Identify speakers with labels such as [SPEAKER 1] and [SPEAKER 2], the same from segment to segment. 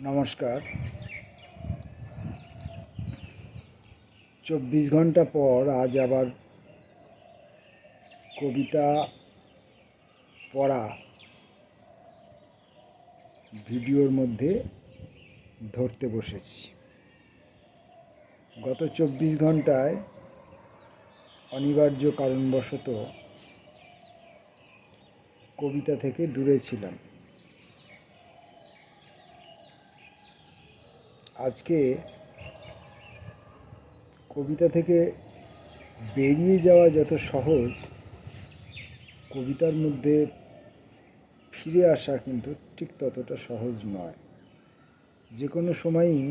[SPEAKER 1] নমস্কার। ২৪ ঘন্টা পর আজ আবার কবিতা পড়া ভিডিওর মধ্যে ধরতে বসেছি। গত ২৪ ঘন্টায় অনিবার্য কারণবশত কবিতা থেকে দূরে ছিলাম। আজকে কবিতা থেকে বেরিয়ে যাওয়া যত সহজ, কবিতার মধ্যে ফিরে আসা কিন্তু ঠিক ততটা সহজ নয়। যে কোনো সময়ই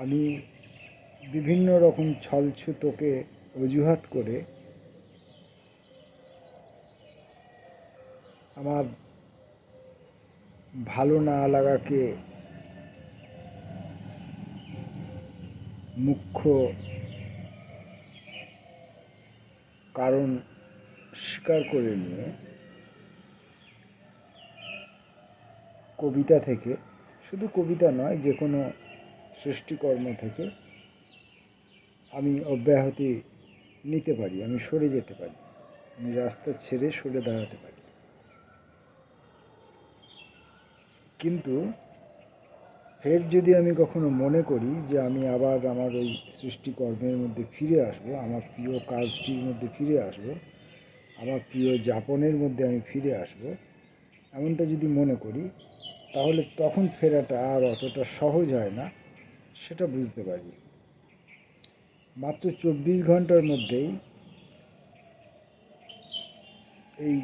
[SPEAKER 1] আমি বিভিন্ন রকম ছলছুতোকে অজুহাত করে আমার ভালো না লাগাকে মুখ্য কারণ স্বীকার করে নিয়ে কবিতা থেকে, শুধু কবিতা নয়, যে কোনো সৃষ্টিকর্ম থেকে আমি অব্যাহতি নিতে পারি, আমি সরে যেতে পারি, আমি রাস্তা ছেড়ে সরে দাঁড়াতে পারি। কিন্তু ফের যদি আমি কখনো মনে করি যে আমি আবার আমার ওই সৃষ্টিকর্মের মধ্যে ফিরে আসব, আমার প্রিয় কাজটির মধ্যে ফিরে আসব, আমার প্রিয় যাপনের মধ্যে আমি ফিরে আসব, এমনটা যদি মনে করি, তাহলে তখন ফেরাটা আর অতটা সহজ হয় না, সেটা বুঝতে পারি। মাত্র ২৪ ঘন্টার মধ্যেই এই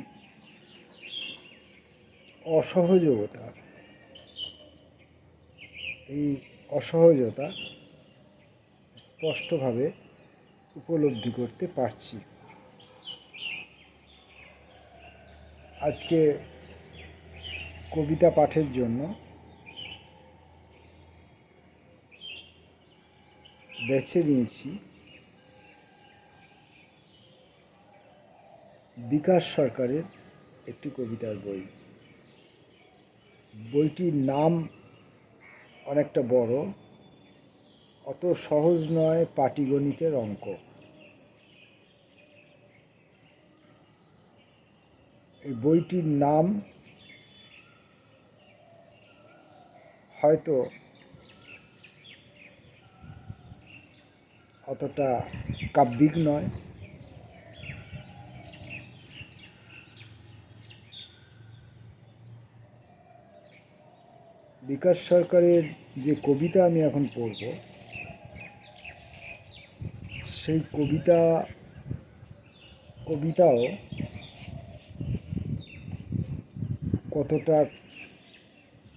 [SPEAKER 1] অসহজতা স্পষ্টভাবে উপলব্ধি করতে পারছি। আজকে কবিতা পাঠের জন্য বেছে নিয়েছি বিকাশ সরকারের একটি কবিতার বই। বইটির নাম অনেকটা বড়, অত সহজ নয় পাটিগণিতের অঙ্ক। এই বইটির নাম হয়তো অতটা কাব্যিক নয়, বিকাশ সরকারের যে কবিতা আমি এখন পড়ব, সেই কবিতাও কতটা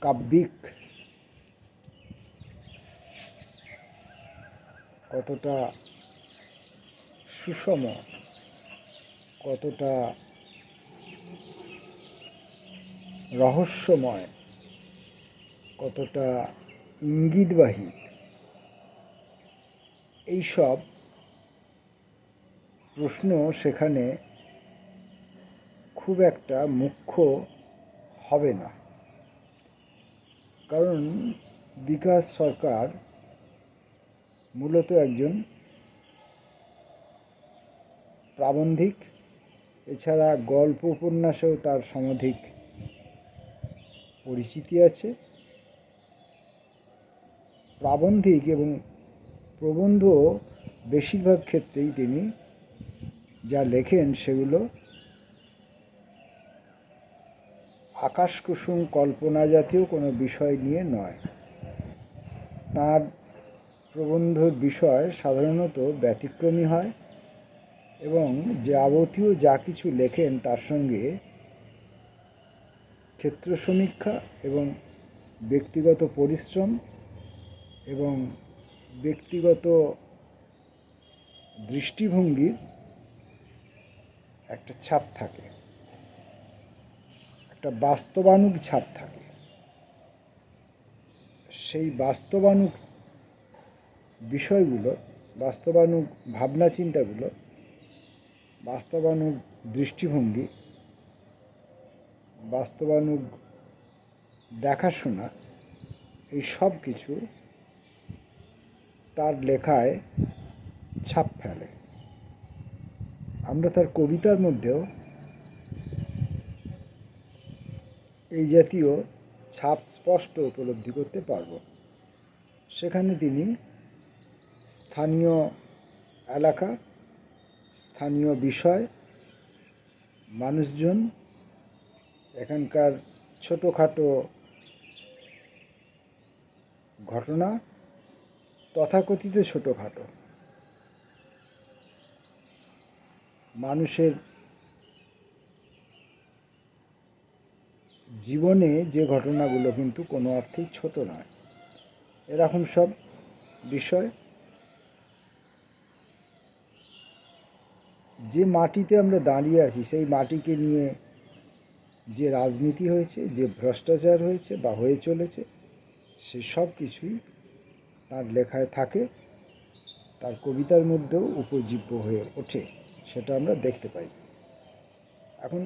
[SPEAKER 1] কাব্যিক, কতটা সুষম, কতটা রহস্যময়, কতটা ইঙ্গিতবাহী, এইসব প্রশ্ন সেখানে খুব একটা মুখ্য হবে না। কারণ বিকাশ সরকার মূলত একজন প্রাবন্ধিক, এছাড়া গল্প উপন্যাসেও তার সমধিক পরিচিতি আছে। প্রাবন্ধিক এবং প্রবন্ধ বেশিরভাগ ক্ষেত্রেই তিনি যা লেখেন সেগুলো আকাশকুসুম কল্পনা জাতীয় কোনো বিষয় নিয়ে নয়। তাঁর প্রবন্ধর বিষয় সাধারণত ব্যতিক্রমী হয় এবং যাবতীয় যা কিছু লেখেন তার সঙ্গে ক্ষেত্র সমীক্ষা এবং ব্যক্তিগত পরিশ্রম এবং ব্যক্তিগত দৃষ্টিভঙ্গির একটা ছাপ থাকে, একটা বাস্তবানুগ ছাপ থাকে। সেই বাস্তবানুগ বিষয়গুলো, বাস্তবানুগ ভাবনা চিন্তাগুলো, বাস্তবানুগ দৃষ্টিভঙ্গি, বাস্তবানুগ দেখাশোনা, এই সব কিছু তার লেখায় ছাপ ফেলে। আমরা তার কবিতার মধ্যেও এই জাতীয় ছাপ স্পষ্ট উপলব্ধি করতে পারব। সেখানে তিনি স্থানীয় এলাকা, স্থানীয় বিষয়, মানুষজন, এখানকার ছোটোখাটো ঘটনা, তথাকথিত ছোটোখাটো মানুষের জীবনে যে ঘটনাগুলো কিন্তু কোনো অর্থেই ছোট নয়, এরকম সব বিষয়। যে মাটিতে আমরা দাঁড়িয়ে আছি সেই মাটিকে নিয়ে যে রাজনীতি হয়েছে, যে ভ্রষ্টাচার হয়েছে বা হয়ে চলেছে, সেই সব কিছুই তার লেখায় থাকে, তার কবিতার মধ্যেও উপজীব্য হয়ে ওঠে, সেটা আমরা দেখতে পাই। এখন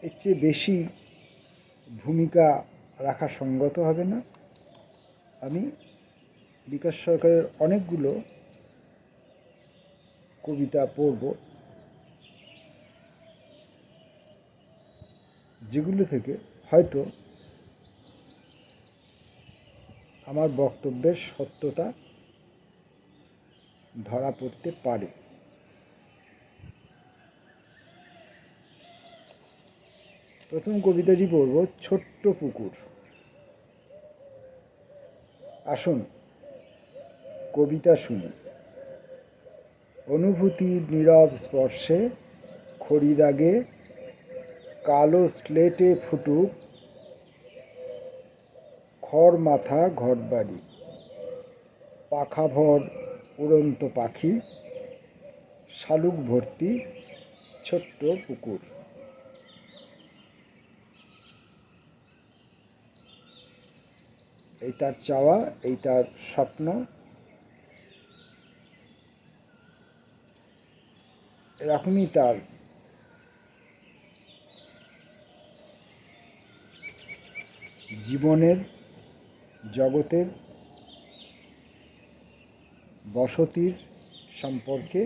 [SPEAKER 1] এর চেয়ে বেশি ভূমিকা রাখা সঙ্গত হবে না। আমি বিকাশ সরকারের অনেকগুলো কবিতা পড়ব, যেগুলো থেকে হয়তো আমার বক্তব্যের সত্যতা ধরা পড়তে পারে। প্রথম কবিতাটি পড়ব, ছোট্ট পুকুর। আসুন কবিতা শুনি, অনুভূতির নীরব স্পর্শে খড়ি দাগে কালো স্লেটে ফুটুক খড় মাথা ঘরবাড়ি, পাখাভর উড়ন্ত পাখি, শালুক ভর্তি ছোট্ট পুকুর। এই তার চাওয়া, এই তার স্বপ্ন। এরকমই তার জীবনের জগতের বসতির সম্পর্কে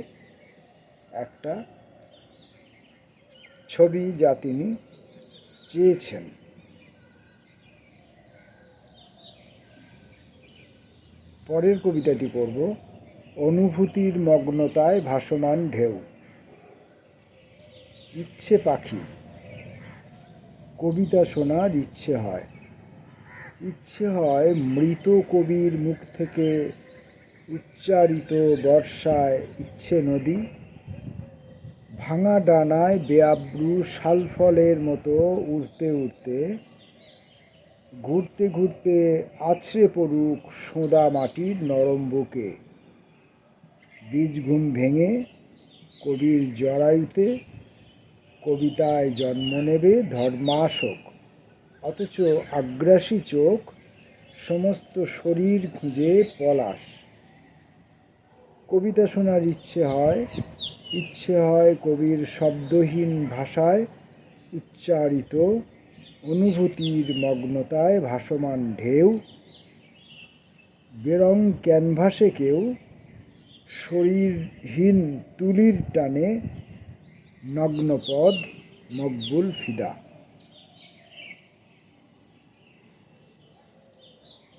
[SPEAKER 1] একটা ছবি যা তিনি চেয়েছেন। পরের কবিতাটি পড়ব, অনুভূতির মগ্নতায় ভাসমান ঢেউ। ইচ্ছে পাখি, কবিতা শোনার ইচ্ছে হয়। ইচ্ছে হয় মৃত কবির মুখ থেকে উচ্চারিত বর্ষায় ইচ্ছে নদী, ভাঙা ডানায় বেআব্রু শালফলের মতো উড়তে উড়তে ঘুরতে ঘুরতে আছড়ে পড়ুক সোঁদা মাটির নরম বুকে। বীজ ঘুম ভেঙে কবির জরায়ুতে কবিতায় জন্ম নেবে ধর্মাশোক, অথচ আগ্রাসী চোখ সমস্ত শরীর খুঁজে পলাশ। কবিতা শোনার ইচ্ছে হয় কবির শব্দহীন ভাষায় উচ্চারিত অনুভূতির মগ্নতায় ভাসমান ঢেউ। বেরং ক্যানভাসে কেউ শরীরহীন তুলির টানে নগ্নপদ মকবুল ফিদা।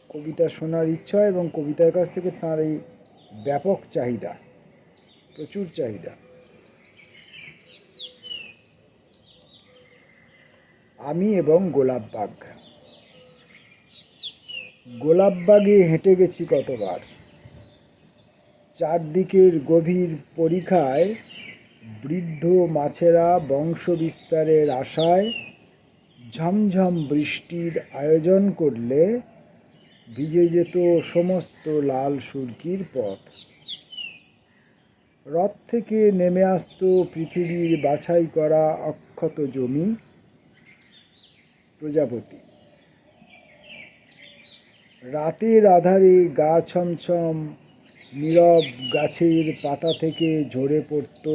[SPEAKER 1] কবিতা শোনার ইচ্ছা এবং কবিতার কাছ থেকে তাঁর এই ব্যাপক চাহিদা, প্রচুর চাহিদা। আমি এবং গোলাপবাগ। গোলাপবাগে হেঁটে গেছি কতবার, চারদিকের গভীর পরিখায় বৃদ্ধ মাছেরা বংশবিস্তারের আশায় ঝমঝম বৃষ্টির আয়োজন করলে ভিজে যেত সমস্ত লাল সুরকির পথ। রথ থেকে নেমে আসত পৃথিবীর বাছাই করা অক্ষত জমি, প্রজাপতি। রাতের আধারে গা ছমছম নীরব গাছের পাতা থেকে ঝরে পড়ত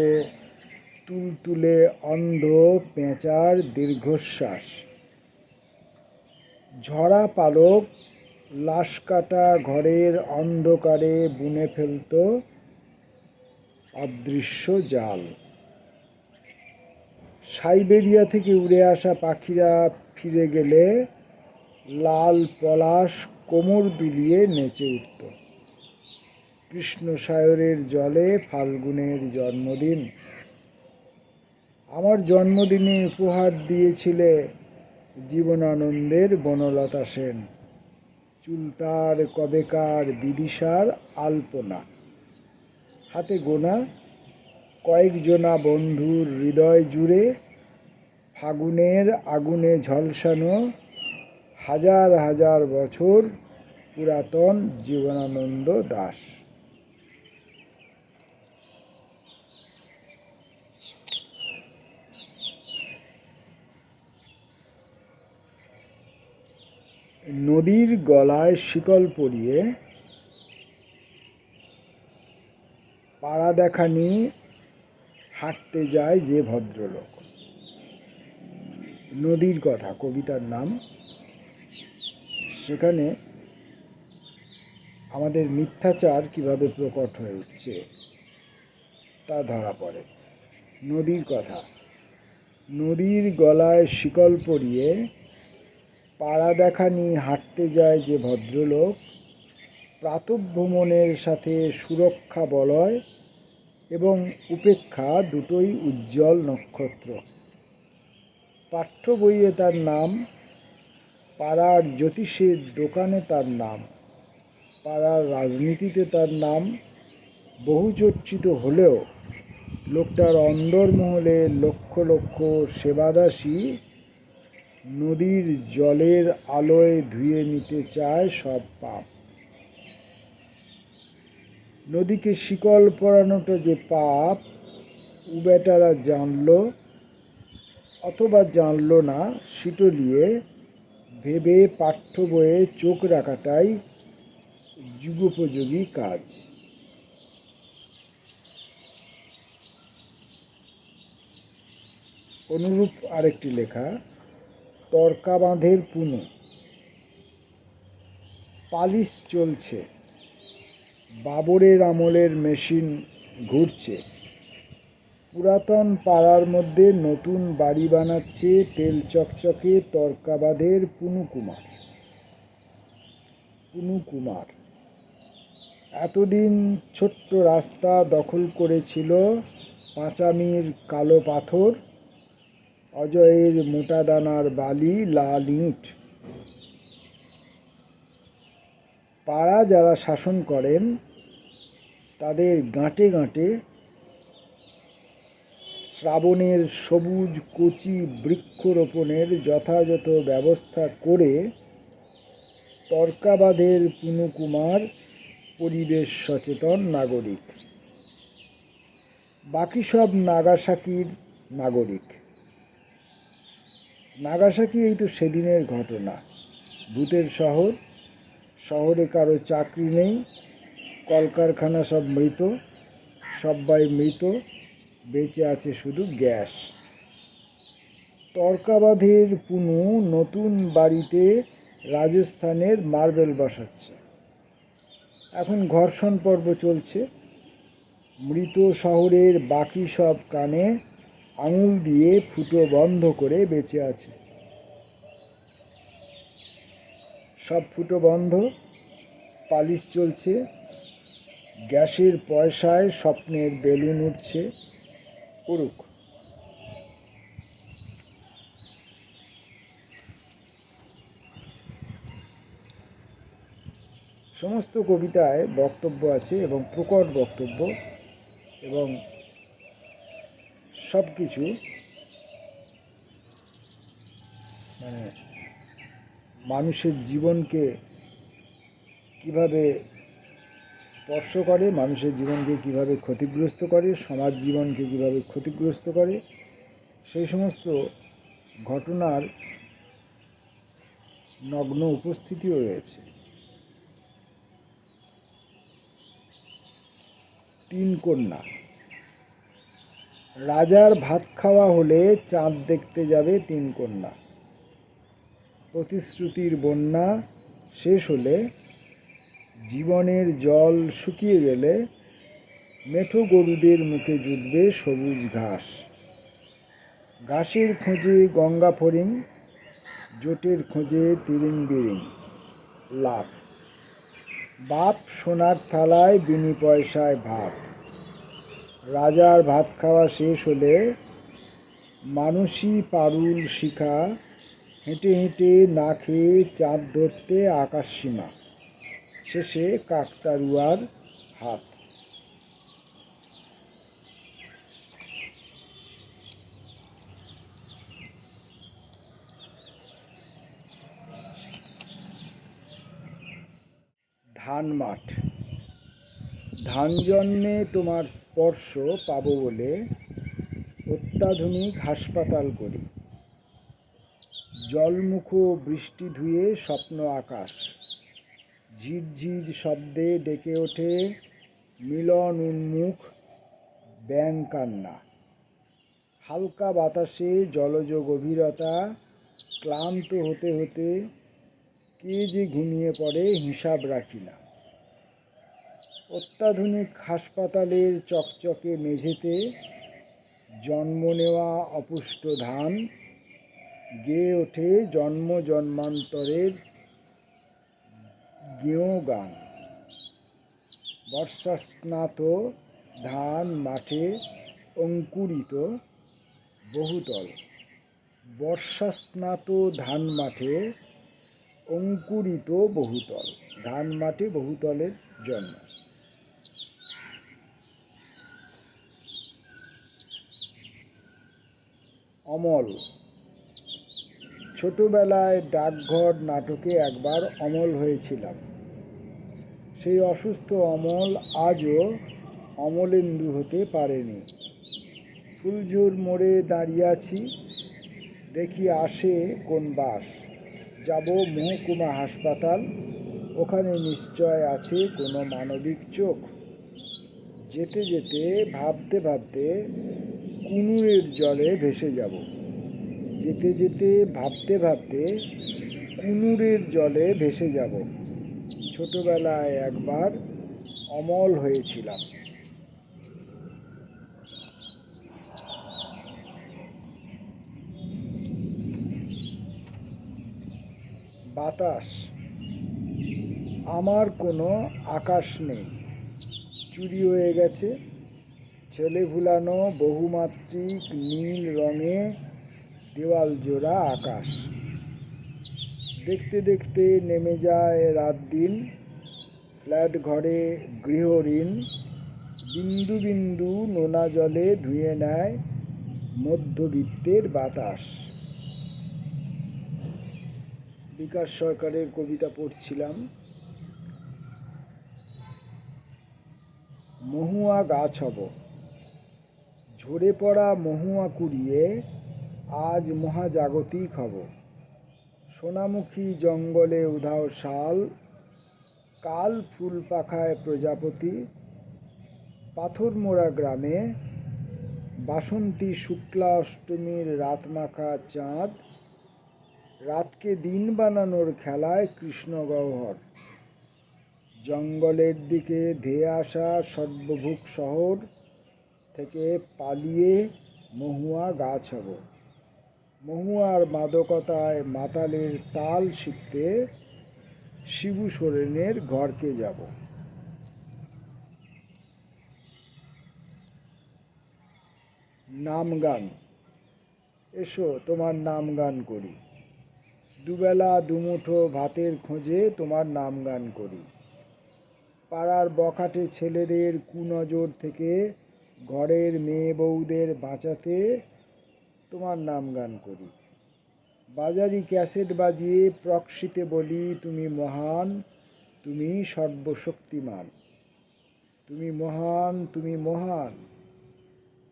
[SPEAKER 1] তুলতুলে অন্ধ পেঁচার দীর্ঘশ্বাস। ঝরা পালক লাশ কাটা ঘরের অন্ধকারে বুনে ফেলত অদৃশ্য জাল। সাইবেরিয়া থেকে উড়ে আসা পাখিরা ফিরে গেলে লাল পলাশ কোমর দুলিয়ে নেচে উঠত। কৃষ্ণসায়রের জলে ফাল্গুনের জন্মদিন। আমার জন্মদিনে উপহার দিয়েছিলে জীবনানন্দের বনলতা সেন। চুলতার কবেকার বিদিশার আলপনা। হাতে গোনা কয়েকজনা বন্ধুর হৃদয় জুড়ে ফাগুনের আগুনে ঝলসানো হাজার হাজার বছর পুরাতন জীবনানন্দ দাশ। নদীর গলায় শিকল পরিয়ে পাড়া দেখা নিয়ে হাঁটতে যায় যে ভদ্রলোক। নদীর কথা কবিতার নাম। সেখানে আমাদের মিথ্যাচার কিভাবে প্রকট হয়ে উঠছে তা ধরা পড়ে। নদীর কথা। নদীর গলায় শিকল পরিয়ে পাড়া দেখা নিয়ে হাঁটতে যায় যে ভদ্রলোক, প্রাতঃভ্রমণের সাথে সুরক্ষা বলয় এবং উপেক্ষা দুটোই উজ্জ্বল নক্ষত্র। পাঠ্য বইয়ে তার নাম, পাড়ার জ্যোতিষের দোকানে তার নাম, পাড়ার রাজনীতিতে তার নাম বহুচর্চিত হলেও লোকটার অন্দরমহলে লক্ষ লক্ষ সেবাদাসী নদীর জলের আলোয় ধুয়ে নিতে চায় সব পাপ। নদীকে শিকল পরানোটা যে পাপ, উবেটারা জানল অথবা জানল না সিটলিয়ে ভেবে পাঠ্য বইয়ে চোখ রাখাটাই যুগোপযোগী কাজ। অনুরূপ আরেকটি লেখা, তর্কা বাঁধের পুনু। পালিশ চলছে, বাবরের আমলের মেশিন ঘুরছে। পুরাতন পাড়ার মধ্যে নতুন বাড়ি বানাচ্ছে তেল চকচকে তর্কাবাঁধের পুনুকুমার। পুনুকুমার এতদিন ছোট্ট রাস্তা দখল করেছিল পাঁচামির কালো পাথর, অজয়ের মোটা দানার বালি, লাল ইট। পাড়া যারা শাসন করেন তাদের গাঁটে গাঁটে শ্রাবণের সবুজ কচি বৃক্ষরোপণের যথাযথ ব্যবস্থা করে তর্কাবাঁধের পুনুকুমার পরিবেশ সচেতন নাগরিক। বাকি সব নাগাসাকির নাগরিক। নাগাসাকি এই তো সেদিনের ঘটনা। ভূতের শহর, শহরে কারো চাকরি নেই, কলকারখানা সব মৃত, সব্বাই মৃত, বেঁচে আছে শুধু গ্যাস। তর্কাবাঁধের পুনু নতুন বাড়িতে রাজস্থানের মার্বেল বসাচ্ছে। এখন ঘর্ষণ পর্ব চলছে। মৃত শহরের বাকি সব কানে আঙুল দিয়ে ফুটো বন্ধ করে বেঁচে আছে। সব ফুটো বন্ধ, পালিশ চলছে, গ্যাসের পয়সায় স্বপ্নের বেলুন উঠছে। উড়ুক। সমস্ত কবিতায় বক্তব্য আছে এবং প্রকট বক্তব্য, এবং সব কিছু মানে মানুষের জীবনকে কিভাবে স্পর্শ করে, মানুষের জীবনকে কিভাবে ক্ষতিগ্রস্ত করে, সমাজ জীবনকে কিভাবে ক্ষতিগ্রস্ত করে, সেই সমস্ত ঘটনার নগ্ন উপস্থিতিও রয়েছে। তিন কন্যা। রাজার ভাত খাওয়া হলে চাঁদ দেখতে যাবে তিন কন্যা। প্রতিশ্রুতির বন্যা শেষ হলে, জীবনের জল শুকিয়ে গেলে মেঠো গরুদের মুখে জুটবে সবুজ ঘাস। ঘাসের খোঁজে গঙ্গা ফড়িং, জোটের খোঁজে তিরিং বিরিং লাভ। বাপ সোনার থালায় বিনি পয়সায় ভাত। রাজার ভাত খাওয়া শেষ হলে মানুষই পারুল শিখা, হেঁটে হেঁটে না খেয়ে চাঁদ ধরতে আকাশ সীমা, শেষে কাকতাড়ুয়ার হাত। ধান মাঠ। ধান জন্মে তোমার স্পর্শ পাবো বলে অত্যাধুনিক হাসপাতাল করি। জলমুখো বৃষ্টি ধুয়ে স্বপ্ন আকাশ, ঝিরঝির শব্দে ডেকে ওঠে মিলন উন্মুখ ব্যাঙ কান্না। হালকা বাতাসে জলজ গভীরতা, ক্লান্ত হতে হতে কে যে ঘুমিয়ে পড়ে হিসাব রাখি না। অত্যাধুনিক হাসপাতালের চকচকে মেঝেতে জন্ম নেওয়া অপুষ্ট ধান গেয়ে ওঠে জন্ম জন্মান্তরের গেঁয়ো গান। বর্ষাস্নাত ধান মাঠে অঙ্কুরিত বহুতল। বর্ষাস্নাত ধান মাঠে অঙ্কুরিত বহুতল। ধান মাঠে বহুতলের জন্ম। অমল। ছোটবেলায় ডাকঘর নাটকে একবার অমল হয়েছিলাম। সেই অসুস্থ অমল আজও অমলেন্দু হতে পারেনি। ফুলঝোর মোড়ে দাঁড়িয়ে আছি, দেখি আসে কোন বাস। যাব মহকুমা হাসপাতাল, ওখানে নিশ্চয় আছে কোনো মানবিক চোখ। যেতে যেতে ভাবতে ভাবতে কুনুরের জলে ভেসে যাব। যেতে যেতে ভাবতে ভাবতে কুনুরের জলে ভেসে যাব। ছোটবেলায় একবার অমল হয়েছিলাম। বাতাস। আমার কোনো আকাশ নেই, চুরি হয়ে গেছে। ছেলে ভুলানো বহুমাত্রিক নীল রঙে দেওয়াল জোড়া আকাশ। দেখতে দেখতে নেমে যায় রাত দিন, ফ্ল্যাট ঘরে গৃহঋণ। বিন্দু বিন্দু নোনা জলে ধুয়ে নেয় মধ্যবিত্তের বাতাস। বিকাশ সরকারের কবিতা পড়ছিলাম। মহুয়া গাছ হব। ঝরে পড়া মহুয়া কুড়িয়ে আজ মহাজাগতিক হব। সোনামুখী জঙ্গলে উধাও শাল, কাল ফুল পাখায় প্রজাপতি। পাথর মোড়া গ্রামে বাসন্তী শুক্লা অষ্টমীর রাত মাখা চাঁদ, রাতকে দিন বানানোর খেলায় কৃষ্ণ গহ্বর। জঙ্গলের দিকে ধেয়ে আসা সর্বভুক শহর থেকে পালিয়ে মহুয়া গাছ হব। মহুয়ার মাদকতায় মাতালের তাল শিখতে শিবু সোরেনের ঘরকে যাব। নাম গান। এসো তোমার নাম গান করি। দুবেলা দুমুঠো ভাতের খোঁজে তোমার নাম গান করি। পাড়ার বখাটে ছেলেদের কুনজর থেকে ঘরের মেয়ে বউদের বাঁচাতে তোমার নাম গান করি। বাজারি ক্যাসেট বাজিয়ে প্রক্সিতে বলি তুমি মহান, তুমি সর্বশক্তিমান। তুমি মহান, তুমি মহান।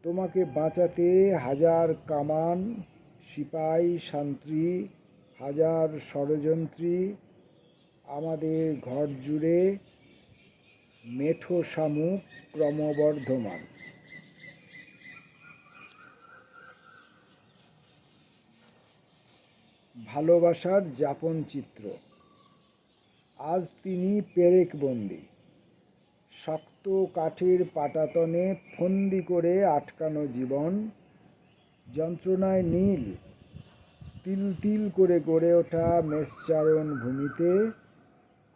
[SPEAKER 1] তোমাকে বাঁচাতে হাজার কামান, সিপাই শান্ত্রী, হাজার ষড়যন্ত্রী। আমাদের ঘর জুড়ে মেঠো শামুক ক্রমবর্ধমান। ভালোবাসার যাপন চিত্র। আজ তিনি পেরেকবন্দি, শক্ত কাঠের পাটাতনে ফন্দি করে আটকানো জীবন, যন্ত্রণায় নীল, তিল তিল করে গড়ে ওঠা মেষচারণ ভূমিতে,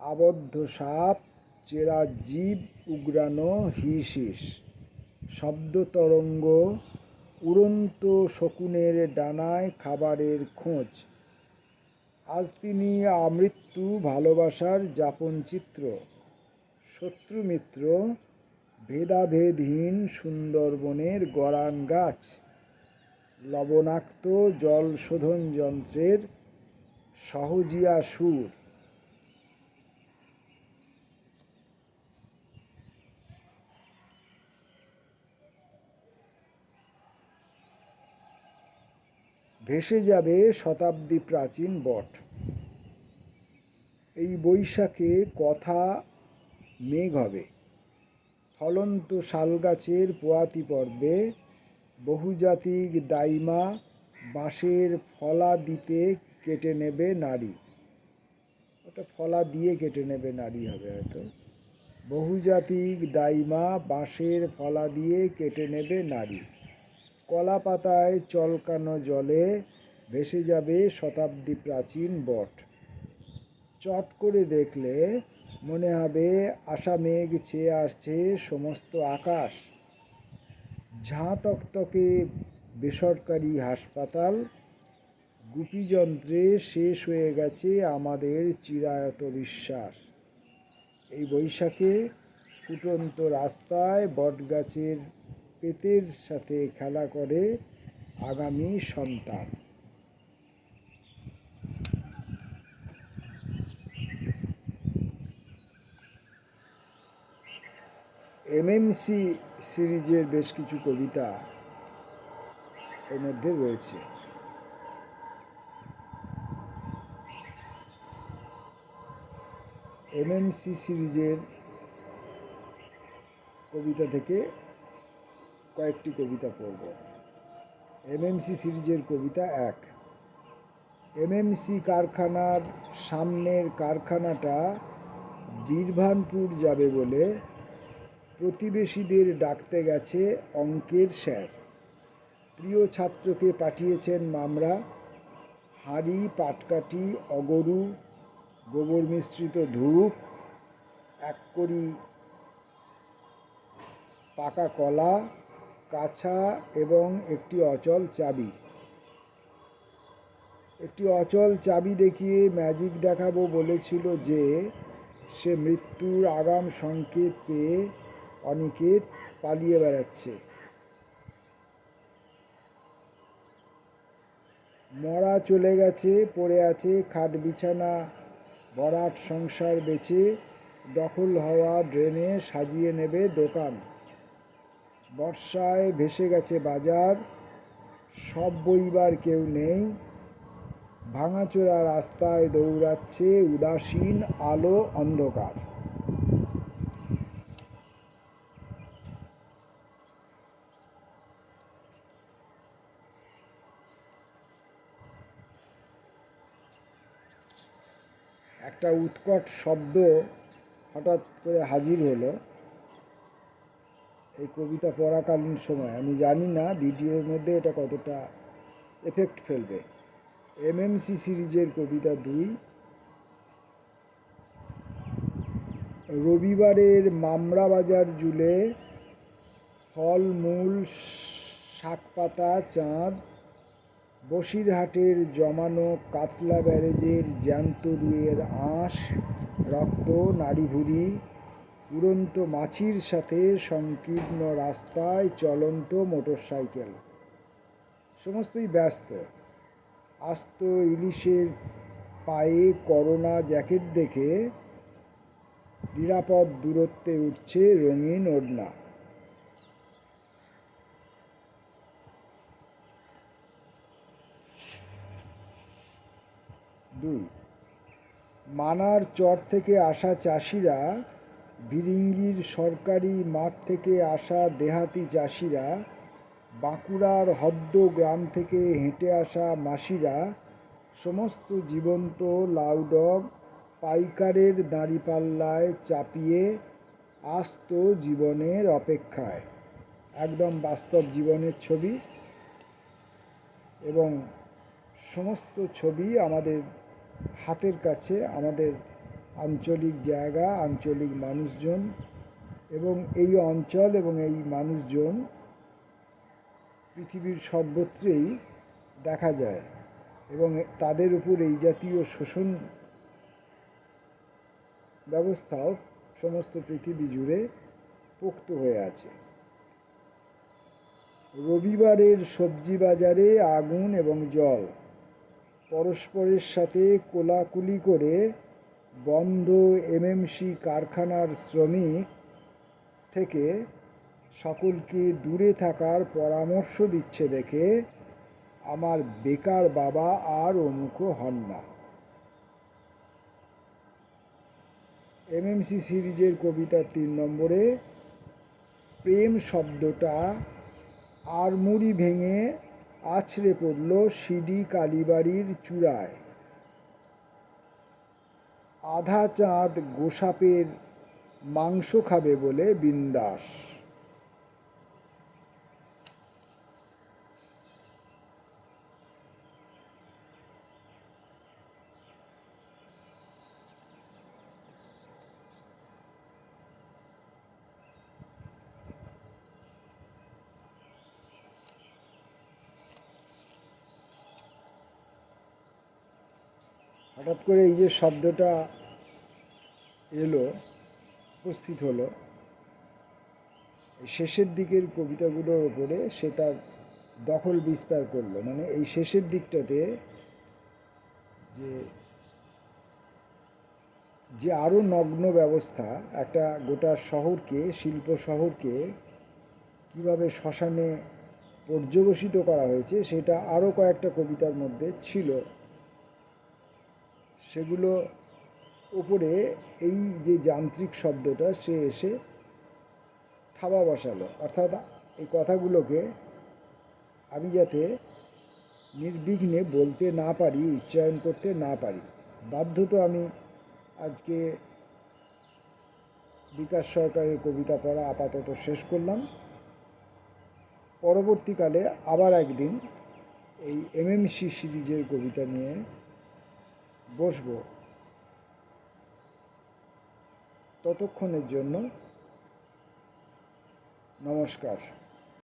[SPEAKER 1] আবদ্ধ সাপ, চেরা জীব, উগরানো হিস হিস শব্দ তরঙ্গ, উড়ন্ত শকুনের ডানায় খাবারের খোঁজ। আজ তিনি আমৃত্যু ভালোবাসার যাপন চিত্র, শত্রু মিত্র ভেদাভেদহীন সুন্দরবনের গরান গাছ, লবণাক্ত জল শোধন যন্ত্রের সহজিয়া সুর। ভেসে যাবে শতাব্দী প্রাচীন বট। এই বৈশাখে কথা মেঘ হবে, ফলন্ত শালগাছের পোয়াতি পর্বে বহুজাতিক দাইমা বাঁশের ফলা দিতে কেটে নেবে নাড়ি। ওটা ফলা দিয়ে কেটে নেবে নাড়ি হবে হয়তো। বহুজাতিক দাইমা বাঁশের ফলা দিয়ে কেটে নেবে নাড়ি। কলা পাতায় চলকানো জলে ভেসে যাবে শতাব্দী প্রাচীন বট। চট করে দেখলে মনে হবে আশা মেঘ ছেয়ে আসছে সমস্ত আকাশ। ঝাঁ তকতকে বেসরকারি হাসপাতাল, গুপিযন্ত্রে শেষ হয়ে গেছে আমাদের চিরায়ত বিশ্বাস। এই বৈশাখে ফুটন্ত রাস্তায় বটগাছের পেতের সাথে খেলা করে আগামী সন্তান। এমএমসি সিরিজের বেশ কিছু কবিতা এর মধ্যে রয়েছে। এমএমসি সিরিজের কবিতা থেকে কয়েকটি কবিতা পড়ব। এমএমসি সিরিজের কবিতা 1। এমএমসি কারখানার সামনের কারখানাটা বীরভানপুর যাবে বলে প্রতিবেশীদের ডাকতে গেছে অঙ্কের স্যার। প্রিয় ছাত্রকে পাঠিয়েছেন মামরা, হাঁড়ি, পাটকাঠি, অগরু, গোবর মিশ্রিত ধূপ, এক কড়ি পাকা কলা, কাছা এবং একটি অচল চাবি। একটি অচল চাবি দেখিয়ে ম্যাজিক দেখাবো বলেছিল যে সে মৃত্যুর আগাম সংকেত পেয়ে অনিকেত পালিয়ে বেড়াচ্ছে। মরা চলে গেছে, পড়ে আছে খাট বিছানা, ভরাট সংসার বেচে দখল হওয়া ড্রেনে সাজিয়ে নেবে দোকান। বর্ষায় ভেসে গেছে বাজার, সব বইবার কেউ নেই, ভাঙাচোরা রাস্তায় দৌড়াচ্ছে উদাসীন আলো অন্ধকার। একটা উৎকট শব্দ হঠাৎ করে হাজির হলো এই কবিতা পড়াকালীন সময়। আমি জানি না ভিডিওর মধ্যে এটা কতটা এফেক্ট ফেলবে। এমএমসি সিরিজের কবিতা 2। রবিবারের মামরা বাজার জুলে ফল মূল শাকপাতা চাঁদ, বসিরহাটের জমানো কাতলা ব্যারেজের জ্যান্ত রুইয়ের আঁশ, রক্ত, নাড়িভুড়ি, উড়ন্ত মাছির সাথে সংকীর্ণ রাস্তায় চলন্ত মোটরসাইকেল, সমস্তই ব্যস্ত। আস্ত ইলিশের পায়ে করোনা জ্যাকেট দেখে নিরাপদ দূরত্বে উঠছে রঙিন ওড়না। 2। মানার চর থেকে আসা চাষিরা, ভিরিঙ্গির সরকারি মাঠ থেকে আসা দেহাতি চাষিরা, বাঁকুড়ার হদ্দ গ্রাম থেকে হেঁটে আসা মাসিরা সমস্ত জীবন্ত লাউডগ পাইকারের দাঁড়িপাল্লায় চাপিয়ে আস্ত জীবনের অপেক্ষায়। একদম বাস্তব জীবনের ছবি, এবং সমস্ত ছবি আমাদের হাতের কাছে, আমাদের আঞ্চলিক জায়গা, আঞ্চলিক মানুষজন, এবং এই অঞ্চল এবং এই মানুষজন পৃথিবীর সর্বত্রেই দেখা যায়, এবং তাদের উপর এই জাতীয় শোষণ ব্যবস্থাও সমস্ত পৃথিবী জুড়ে পোক্ত হয়ে আছে। রবিবারের সবজি বাজারে আগুন এবং জল পরস্পরের সাথে কোলাকুলি করে বন্ধ এমএমসি কারখানার শ্রমিক থেকে সকলকে দূরে থাকার পরামর্শ দিচ্ছে দেখে আমার বেকার বাবা আর অমুখ হন না। এমএমসি সিরিজের কবিতা 3 নম্বরে প্রেম শব্দটা আড়মুড়ি ভেঙে আছড়ে পড়ল সিডি কালীবাড়ির চূড়ায়। আধা চাঁদ গোসাপের মাংস খাবে বলে বিন্দাস। হঠাৎ করে এই যে শব্দটা এলো, উপস্থিত হলো শেষের দিকের কবিতাগুলোর ওপরে, সে তার দখল বিস্তার করলো। মানে এই শেষের দিকটাতে যে যে আরও নগ্ন ব্যবস্থা, একটা গোটা শহরকে, শিল্প শহরকে কীভাবে শ্মশানে পর্যবসিত করা হয়েছে, সেটা আরও কয়েকটা কবিতার মধ্যে ছিল। সেগুলো ওপরে এই যে যান্ত্রিক শব্দটা সে এসে থাবা বসালো। অর্থাৎ এই কথাগুলোকে আমি যাতে নির্বিঘ্নে বলতে না পারি, উচ্চারণ করতে না পারি, বাধ্যত আমি আজকে বিকাশ সরকারের কবিতা পড়া আপাতত শেষ করলাম। পরবর্তীকালে আবার একদিন এই এমএমসি সিরিজের কবিতা নিয়ে বসবো। ততক্ষণের জন্য নমস্কার।